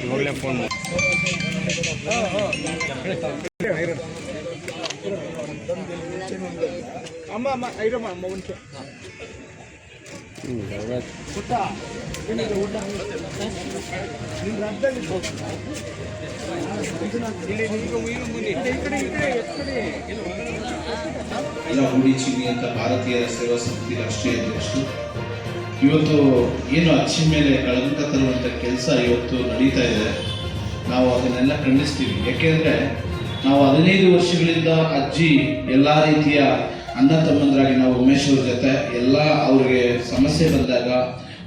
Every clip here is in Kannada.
ಇವಾಗಲೇ ಫೋನ್ ಅಮ್ಮ ಅಮ್ಮ ಐರಮ್ಮ ಅಮ್ಮ ಒಂದು ಹೂಡಿಚಿನಿ ಅಂತ ಭಾರತೀಯ ಸೇವಾ ಸಮಿತಿ ರಾಷ್ಟ್ರೀಯ ಅಧ್ಯಕ್ಷರು. ಇವತ್ತು ಏನು ಅಜ್ಜಿ ಮೇಲೆ ಕಳಂಕ ತರುವಂಥ ಕೆಲಸ ಇವತ್ತು ನಡೀತಾ ಇದೆ. ನಾವು ಅದನ್ನೆಲ್ಲ ಖಂಡಿಸ್ತೀವಿ. ಯಾಕೆಂದರೆ ನಾವು 15 ವರ್ಷಗಳಿಂದ ಅಜ್ಜಿ ಎಲ್ಲ ರೀತಿಯ ಅಣ್ಣ ತಮ್ಮಂದರಾಗಿ ನಾವು ಉಮೇಶ್ ಅವ್ರ ಜೊತೆ ಎಲ್ಲ ಅವ್ರಿಗೆ ಸಮಸ್ಯೆ ಬಂದಾಗ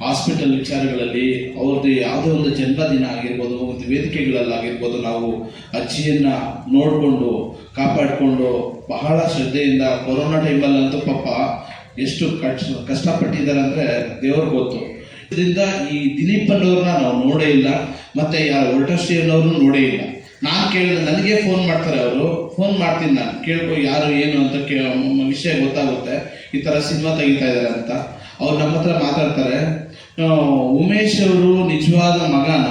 ಹಾಸ್ಪಿಟಲ್ ವಿಚಾರಗಳಲ್ಲಿ ಅವ್ರದ್ದು ಯಾವುದೋ ಒಂದು ಜನ್ಮದಿನ ಆಗಿರ್ಬೋದು, ಒಂದು ವೇದಿಕೆಗಳಲ್ಲಾಗಿರ್ಬೋದು, ನಾವು ಅಜ್ಜಿಯನ್ನು ನೋಡಿಕೊಂಡು ಕಾಪಾಡಿಕೊಂಡು ಬಹಳ ಶ್ರದ್ಧೆಯಿಂದ ಕೊರೋನಾ ಟೈಮಲ್ಲಂತೂ ಪಾಪ ಎಷ್ಟು ಕಷ್ಟಪಟ್ಟಿದ್ದಾರೆ ಅಂದರೆ ದೇವ್ರಿಗೆ ಗೊತ್ತು. ಇದರಿಂದ ಈ ದಿಲೀಪ್ ಅನ್ನೋರನ್ನ ನಾವು ನೋಡೇ ಇಲ್ಲ, ಮತ್ತು ಯಾರು ಹೊರಟಶ್ರೀ ಅನ್ನೋರು ನೋಡೇ ಇಲ್ಲ. ನಾನು ಕೇಳಿದೆ, ನನಗೆ ಫೋನ್ ಮಾಡ್ತಾರೆ ಅವರು, ಫೋನ್ ಮಾಡ್ತೀನಿ ನಾನು ಕೇಳ್ಕೊ ಯಾರು ಏನು ಅಂತ ವಿಷಯ ಗೊತ್ತಾಗುತ್ತೆ, ಈ ಥರ ಸಿನಿಮಾ ತೆಗಿತಾ ಇದ್ದಾರೆ ಅಂತ. ಅವ್ರು ನಮ್ಮ ಹತ್ರ ಮಾತಾಡ್ತಾರೆ, ಉಮೇಶ್ ಅವರು ನಿಜವಾದ ಮಗನ,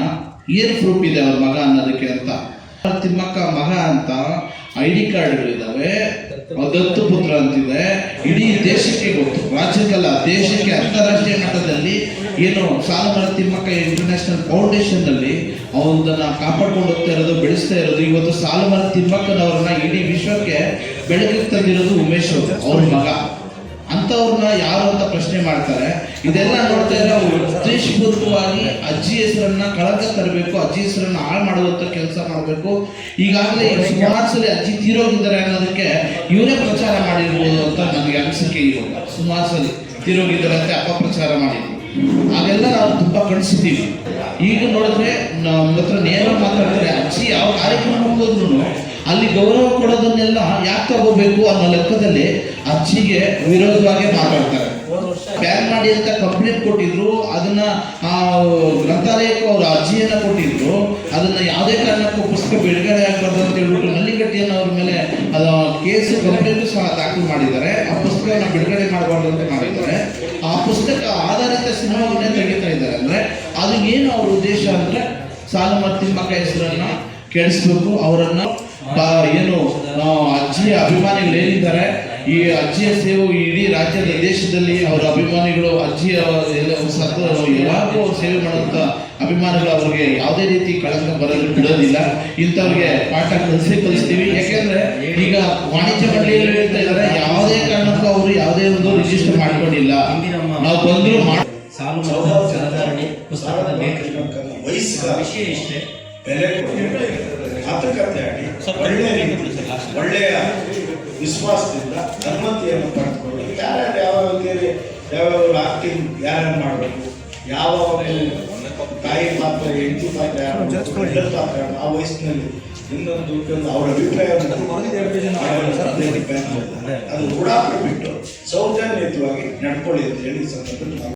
ಏನು ಪ್ರೂಫ್ ಇದೆ ಅವ್ರ ಮಗ ಅನ್ನೋದಕ್ಕೆ ಅಂತ. ತಿಮ್ಮಕ್ಕ ಮಗ ಅಂತ ID ಕಾರ್ಡ್ಗಳಿದ್ದಾವೆ, ದತ್ತು ಪುತ್ರ ಅಂತಿದೆ, ಇಡೀ ದೇಶಕ್ಕೆ ಗೊತ್ತು, ರಾಜ್ಯಕ್ಕಲ್ಲ ದೇಶಕ್ಕೆ ಅಂತಾರಾಷ್ಟ್ರೀಯ ಮಟ್ಟದಲ್ಲಿ ಏನು ಸಾಲುಮರ ತಿಮ್ಮಕ್ಕ ಇಂಟರ್ನ್ಯಾಷನಲ್ ಫೌಂಡೇಶನ್ನಲ್ಲಿ ಅವನನ್ನ ಕಾಪಾಡ್ಕೊಂಡು ಹೋಗ್ತಾ ಇರೋದು, ಬೆಳೆಸ್ತಾ ಇರೋದು. ಇವತ್ತು ಸಾಲುಮರ ತಿಮ್ಮಕ್ಕನವ್ರನ್ನ ಇಡೀ ವಿಶ್ವಕ್ಕೆ ಬೆಳಕಿಗೆ ತಂದಿರೋದು ಉಮೇಶ್ ಅವ್ರ ಮಗ. ಅಂಥವ್ರನ್ನ ಯಾರು ಅಂತ ಪ್ರಶ್ನೆ ಮಾಡ್ತಾರೆ. ಇದೆಲ್ಲ ನೋಡ್ತಾ ಇದ್ರೆ ಅವರು ಉದ್ದೇಶಪೂರ್ವಕವಾಗಿ ಅಜ್ಜಿ ಹೆಸರನ್ನ ಕಳಂಕ ತರಬೇಕು, ಅಜ್ಜಿ ಹೆಸರನ್ನ ಹಾಳು ಮಾಡುವಂಥ ಕೆಲಸ ಮಾಡಬೇಕು. ಈಗಾಗಲೇ ಸುಮಾರು ಸಲ ಅಜ್ಜಿ ತೀರೋಗಿದ್ದಾರೆ ಅನ್ನೋದಕ್ಕೆ ಇವರೇ ಪ್ರಚಾರ ಮಾಡಿರ್ಬೋದು ಅಂತ ನನಗೆ ಅನಿಸಿಕೆ. ಇವಾಗ ಸುಮಾರು ಸಲ ತೀರೋಗಿದ್ದಾರೆ ಅಂತ ಅಪಪ್ರಚಾರ ಮಾಡಿದ್ವಿ. ಹಾಗೆಲ್ಲ ನಾವು ತುಂಬ ಕಳಿಸಿದ್ದೀವಿ. ಈಗ ನೋಡಿದ್ರೆ ನಮ್ಮ ಹತ್ರ ನೇರ ಮಾತಾಡ್ತಾರೆ, ಅಜ್ಜಿ ಯಾವ ಕಾರ್ಯಕ್ರಮಕ್ಕೆ ಹೋದ್ರು ಅಲ್ಲಿ ಗೌರವ ಕೊಡೋದನ್ನೆಲ್ಲ ಯಾಕೆ ತಗೋಬೇಕು ಅನ್ನೋ ಲೆಕ್ಕದಲ್ಲಿ ಅಜ್ಜಿಗೆ ವಿರೋಧವಾಗಿ ಮಾತಾಡ್ತಾರೆ. ಬ್ಯಾನ್ ಮಾಡಿ ಅಂತ ಕಂಪ್ಲೇಂಟ್ ಕೊಟ್ಟಿದ್ರು, ಅದನ್ನ ಗ್ರಂಥಾಲಯಕ್ಕೂ ಅವ್ರ ಅರ್ಜಿಯನ್ನ ಕೊಟ್ಟಿದ್ರು. ಅದನ್ನ ಯಾವುದೇ ಕಾರಣಕ್ಕೂ ಪುಸ್ತಕ ಬಿಡುಗಡೆ ಆಗಬಾರ್ದು ಅಂತ ಹೇಳ್ಬಿಟ್ಟು ನಲ್ಲಿಗಟ್ಟಿಯನ್ನು ಅವ್ರ ಮೇಲೆ ಕೇಸ್ ಕಂಪ್ಲೇಂಟು ಸಹ ದಾಖಲು ಮಾಡಿದ್ದಾರೆ. ಆ ಪುಸ್ತಕವನ್ನು ಬಿಡುಗಡೆ ಮಾಡಬಾರ್ದು ಅಂತ ಮಾಡಿದ್ದಾರೆ. ಆ ಪುಸ್ತಕ ಆಧಾರಿತ ಸಿನಿಮಾವನ್ನೇ ತೆಗಿತಾ ಇದ್ದಾರೆ. ಅಂದರೆ ಅದು ಏನು ಅವ್ರ ಉದ್ದೇಶ ಅಂದರೆ ಸಾಲುಮರ ತಿಮ್ಮಕ್ಕ ಹೆಸರನ್ನ ಕೆಡಿಸ್ಬೇಕು, ಅವರನ್ನ ಏನು ಅಜ್ಜಿಯ ಅಭಿಮಾನಿಗಳು ಏನಿದ್ದಾರೆ, ಈ ಅಜ್ಜಿಯ ಸೇವೆ ಇಡೀ ರಾಜ್ಯದ ದೇಶದಲ್ಲಿ ಅವರ ಅಭಿಮಾನಿಗಳು ಅಜ್ಜಿಯ ಯಾವಾಗಲೂ ಸೇವೆ ಮಾಡುವಂಥ ಅಭಿಮಾನಿಗಳು ಅವ್ರಿಗೆ ಯಾವುದೇ ರೀತಿ ಕಳಂಕ ಬರಲು ಬಿಡೋದಿಲ್ಲ. ಇಂಥವ್ರಿಗೆ ಪಾಠ ಕಲಿಸ್ತೀವಿ. ಯಾಕೆಂದ್ರೆ ಈಗ ವಾಣಿಜ್ಯ ಮಂಡಳಿಯಲ್ಲಿ ಹೇಳ್ತಾ ಇದ್ದಾರೆ, ಯಾವುದೇ ಕಾರಣಕ್ಕೂ ಅವರು ಯಾವುದೇ ಒಂದು ರಿಜಿಸ್ಟರ್ ಮಾಡ್ಕೊಂಡಿಲ್ಲ. ನಾವು ಬಂದ್ರು ವಿಷಯ ಇಷ್ಟೇ, ಬೆಲೆ ಮಾತುಕತೆ ಆಡಿ ಒಳ್ಳೆಯ ವಿಶ್ವಾಸದಿಂದ ಧರ್ಮತೆಯನ್ನು ಪಡೆದುಕೊಂಡು ಯಾರ್ಯಾರು ಯಾವ್ಯಾವ ಆಕ್ಟಿಂಗ್ ಯಾರ್ಯಾರು ಮಾಡಬೇಕು, ಯಾವ ತಾಯಿ ಪಾತ್ರ ಹೆಂಡತಿ ಪಾತ್ರ ಪಾತ್ರ ಆ ವಯಸ್ಸಿನಲ್ಲಿ ಇನ್ನೊಂದು ಅವರ ಅಭಿಪ್ರಾಯವನ್ನು ಅದು ಓಡಾಟ ಬಿಟ್ಟು ಸೌಜನ್ಯಯುತವಾಗಿ ನಡ್ಕೊಳ್ಳಿ ಅಂತ ಹೇಳಿ ಸಂದರ್ಭದಲ್ಲಿ